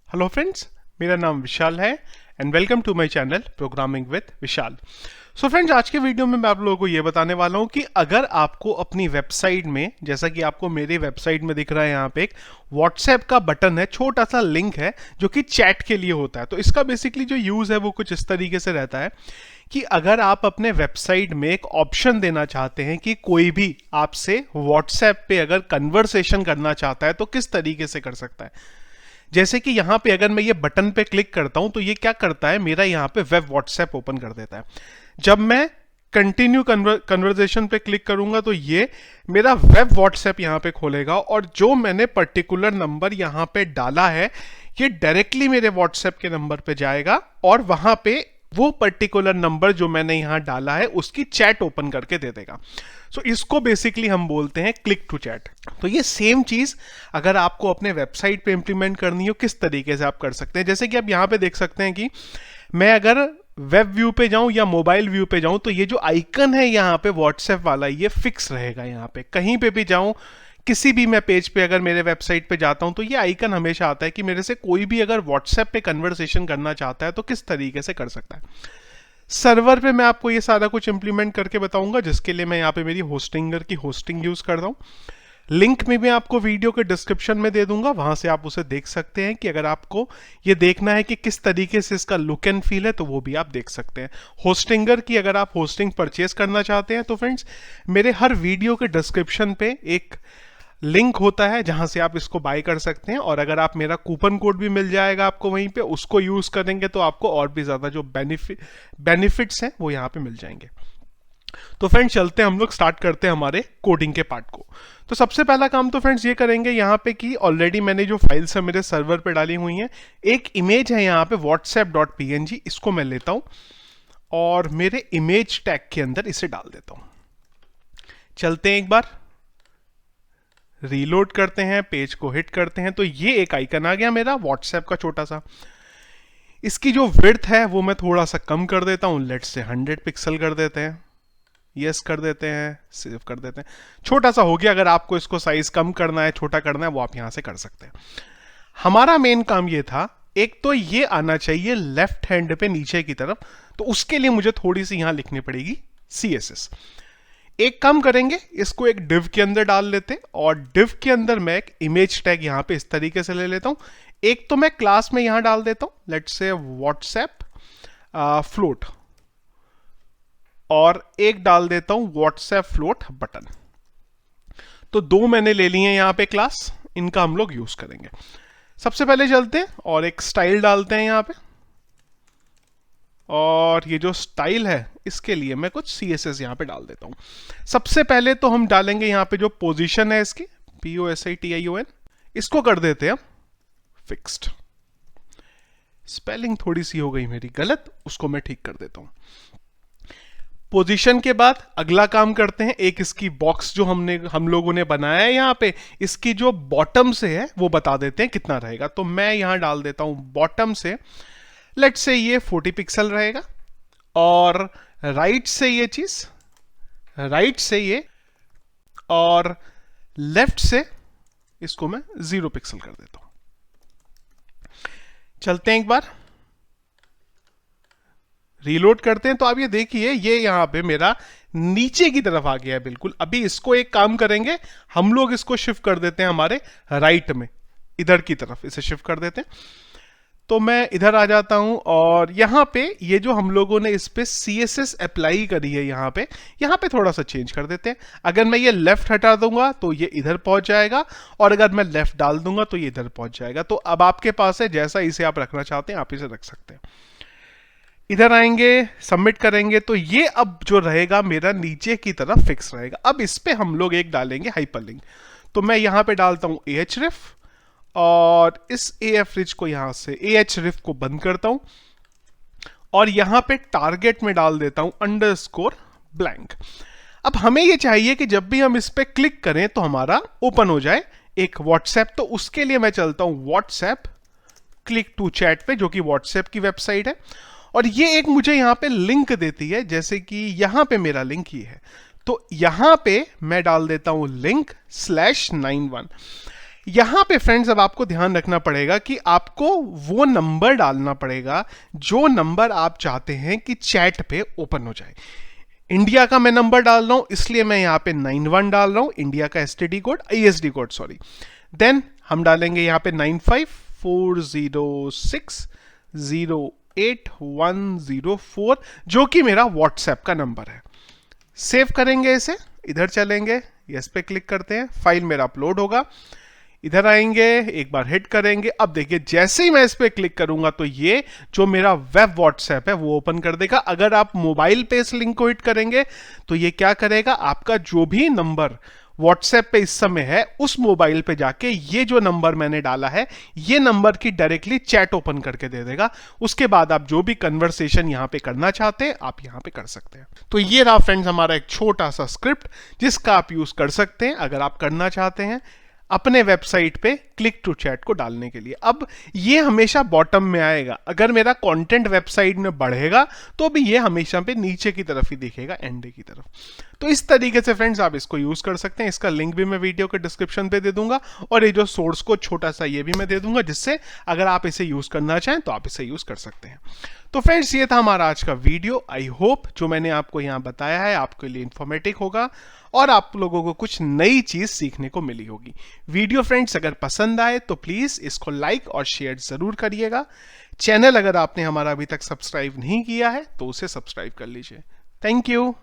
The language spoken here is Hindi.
हेलो फ्रेंड्स, मेरा नाम विशाल है and welcome to my channel programming with Vishal. So friends, आज के वीडियो में मैं आप लोगों को ये बताने वाला हूँ कि अगर आपको अपनी वेबसाइट में, जैसा कि आपको मेरी वेबसाइट में दिख रहा है, यहाँ पे एक व्हाट्सएप का बटन है, छोटा सा लिंक है जो कि चैट के लिए होता है। तो इसका बेसिकली जो यूज़ है वो कुछ इस तरीके से रहता है कि अगर आप अपने वेबसाइट में एक ऑप्शन देना चाहते हैं कि कोई भी आपसे व्हाट्सएप पे अगर कन्वर्सेशन करना चाहता है तो किस तरीके से कर सकता है। जैसे कि यहाँ पे अगर मैं ये बटन पे क्लिक करता हूं तो ये क्या करता है, मेरा यहाँ पे वेब व्हाट्सएप ओपन कर देता है। जब मैं कंटिन्यू कन्वर्सेशन पे क्लिक करूंगा तो ये मेरा वेब व्हाट्सएप यहाँ पे खोलेगा और जो मैंने पर्टिकुलर नंबर यहाँ पे डाला है ये डायरेक्टली मेरे व्हाट्सएप के नंबर पे जाएगा और वहां पे वो पर्टिकुलर नंबर जो मैंने यहां डाला है उसकी चैट ओपन करके दे देगा। सो इसको बेसिकली हम बोलते हैं क्लिक टू चैट। तो ये सेम चीज अगर आपको अपने वेबसाइट पे इंप्लीमेंट करनी हो, किस तरीके से आप कर सकते हैं। जैसे कि आप यहां पे देख सकते हैं कि मैं अगर वेब व्यू पे जाऊं या मोबाइल व्यू पे जाऊं तो ये जो आइकन है यहाँ पे व्हाट्सएप वाला, ये फिक्स रहेगा। यहाँ पे कहीं पे भी जाऊं, किसी भी मैं पेज पे अगर मेरे वेबसाइट पे जाता हूं तो ये आइकन हमेशा आता है कि मेरे से कोई भी अगर व्हाट्सएप पे कन्वर्सेशन करना चाहता है तो किस तरीके से कर सकता है। सर्वर पे मैं आपको ये सारा कुछ इंप्लीमेंट करके बताऊंगा, जिसके लिए मैं यहाँ पे मेरी होस्टिंगर की होस्टिंग यूज कर रहा हूँ। लिंक में मैं आपको वीडियो के डिस्क्रिप्शन में दे दूंगा, वहां से आप उसे देख सकते हैं कि अगर आपको ये देखना है कि किस तरीके से इसका लुक एंड फील है तो वो भी आप देख सकते हैं। होस्टिंगर की अगर आप होस्टिंग परचेज करना चाहते हैं तो फ्रेंड्स, मेरे हर वीडियो के डिस्क्रिप्शन पे एक लिंक होता है जहां से आप इसको बाय कर सकते हैं और अगर आप मेरा कूपन कोड भी मिल जाएगा आपको वहीं पे, उसको यूज करेंगे तो आपको और भी ज्यादा जो बेनिफिट्स हैं वो यहाँ पे मिल जाएंगे। तो फ्रेंड्स, चलते हैं हम लोग स्टार्ट करते हैं हमारे कोडिंग के पार्ट को। तो सबसे पहला काम तो फ्रेंड्स ये करेंगे यहाँ पे कि ऑलरेडी मैंने जो फाइल्स है मेरे सर्वर पे डाली हुई हैं, एक इमेज है यहाँ पे whatsapp.png, इसको मैं लेता हूं और मेरे इमेज टैग के अंदर इसे डाल देता हूं। चलते हैं एक बार रीलोड करते हैं, पेज को हिट करते हैं तो ये एक आइकन आ गया मेरा व्हाट्सएप का छोटा सा। इसकी जो विड्थ है वो मैं थोड़ा सा कम कर देता हूं, लेट्स से 100 पिक्सल कर देते हैं, यस कर देते हैं, सेव कर देते हैं। छोटा सा हो गया। अगर आपको इसको साइज कम करना है, छोटा करना है, वो आप यहां से कर सकते हैं। हमारा मेन काम ये था, एक तो ये आना चाहिए लेफ्ट हैंड पे नीचे की तरफ, तो उसके लिए मुझे थोड़ी सी यहां लिखनी पड़ेगी CSS। एक काम करेंगे, इसको एक डिव के अंदर डाल लेते और डिव के अंदर मैं एक इमेज टैग यहां पे इस तरीके से ले लेता हूं। एक तो मैं क्लास में यहां डाल देता हूं, लेट्स से व्हाट्सएप फ्लोट, और एक डाल देता हूं व्हाट्सएप फ्लोट बटन। तो दो मैंने ले लिए यहां पे क्लास, इनका हम लोग यूज करेंगे। सबसे पहले चलते हैं और एक स्टाइल डालते हैं यहां पे, और ये जो स्टाइल है इसके लिए मैं कुछ CSS यहां पे डाल देता हूं। सबसे पहले तो हम डालेंगे यहां पे जो पोजीशन है इसकी, POSITION, इसको कर देते हैं फिक्स्ड। स्पेलिंग थोड़ी सी हो गई मेरी गलत, उसको मैं ठीक कर देता हूं। पोजीशन के बाद अगला काम करते हैं, एक इसकी बॉक्स जो हम लोगों ने बनाया है यहां पे, इसकी जो बॉटम से है वो बता देते हैं कितना रहेगा। तो मैं यहां डाल देता हूं बॉटम से, लेट्स से ये 40 पिक्सल रहेगा, और राइट से ये चीज, राइट से ये, और लेफ्ट से इसको मैं 0 पिक्सल कर देता हूं। चलते हैं एक बार रीलोड करते हैं तो आप ये देखिए ये यहां पे मेरा नीचे की तरफ आ गया है बिल्कुल। अभी इसको एक काम करेंगे, हम लोग इसको शिफ्ट कर देते हैं हमारे राइट में, इधर की तरफ इसे शिफ्ट कर देते हैं। तो मैं इधर आ जाता हूं और यहां पे ये जो हम लोगों ने इस पे CSS अप्लाई करी है यहां पे थोड़ा सा चेंज कर देते हैं। अगर मैं ये लेफ्ट हटा दूंगा तो ये इधर पहुंच जाएगा, और अगर मैं लेफ्ट डाल दूंगा तो ये इधर पहुंच जाएगा। तो अब आपके पास है, जैसा इसे आप रखना चाहते हैं आप इसे रख सकते हैं। इधर आएंगे, सबमिट करेंगे तो ये अब जो रहेगा मेरा नीचे की तरफ फिक्स रहेगा। अब इस पे हम लोग एक डालेंगे हाइपरलिंक। तो मैं यहां पे डालता हूं ahref, और इस AFRIF को यहां से ahref को बंद करता हूं, और यहां पे टारगेट में डाल देता हूं _blank। अब हमें ये चाहिए कि जब भी हम इस पे क्लिक करें तो हमारा ओपन हो जाए एक व्हाट्सएप। तो उसके लिए मैं चलता हूं व्हाट्सएप क्लिक टू चैट पे, जो कि व्हाट्सएप की वेबसाइट है, और ये एक मुझे यहां पे लिंक देती है, जैसे कि यहां पे मेरा लिंक ये है। तो यहां पे मैं डाल देता हूं लिंक /91। यहां पे फ्रेंड्स अब आपको ध्यान रखना पड़ेगा कि आपको वो नंबर डालना पड़ेगा जो नंबर आप चाहते हैं कि चैट पे ओपन हो जाए। इंडिया का मैं नंबर डाल रहा हूं, इसलिए मैं यहां पे 91 डाल रहा हूं, इंडिया का STD code, ISD code sorry. Then हम डालेंगे यहां पे 9540608104 जो कि मेरा व्हाट्सएप का नंबर है। सेव करेंगे इसे, इधर चलेंगे, यस पे क्लिक करते हैं, फाइल मेरा अपलोड होगा, इधर आएंगे, एक बार हिट करेंगे। अब देखिए जैसे ही मैं इस पे क्लिक करूंगा तो ये जो मेरा वेब व्हाट्सएप है वो ओपन कर देगा। अगर आप मोबाइल पे इस लिंक को हिट करेंगे तो ये क्या करेगा, आपका जो भी नंबर व्हाट्सएप पे इस समय है उस मोबाइल पे जाके ये जो नंबर मैंने डाला है ये नंबर की डायरेक्टली चैट ओपन करके दे देगा। उसके बाद आप जो भी कन्वर्सेशन यहां पे करना चाहते हैं आप यहां पे कर सकते हैं। तो ये रहा फ्रेंड्स हमारा एक छोटा सा स्क्रिप्ट जिसका आप यूज कर सकते हैं अगर आप करना चाहते हैं अपने वेबसाइट पे क्लिक टू चैट को डालने के लिए। अब ये हमेशा बॉटम में आएगा, अगर मेरा कंटेंट वेबसाइट में बढ़ेगा तो भी ये हमेशा पे नीचे की तरफ ही दिखेगा, एंड की तरफ। तो इस तरीके से फ्रेंड्स आप इसको यूज कर सकते हैं। इसका लिंक भी मैं वीडियो के डिस्क्रिप्शन पे दे दूंगा और ये जो सोर्स कोड छोटा सा ये भी मैं दे दूंगा, जिससे अगर आप इसे यूज करना चाहें तो आप इसे यूज कर सकते हैं। तो फ्रेंड्स ये था हमारा आज का वीडियो। आई होप जो मैंने आपको यहाँ बताया है आपके लिए इंफॉर्मेटिव होगा और आप लोगों को कुछ नई चीज सीखने को मिली होगी। वीडियो फ्रेंड्स अगर पसंद आए तो प्लीज इसको लाइक और शेयर जरूर करिएगा। चैनल अगर आपने हमारा अभी तक सब्सक्राइब नहीं किया है तो उसे सब्सक्राइब कर लीजिए। Thank you.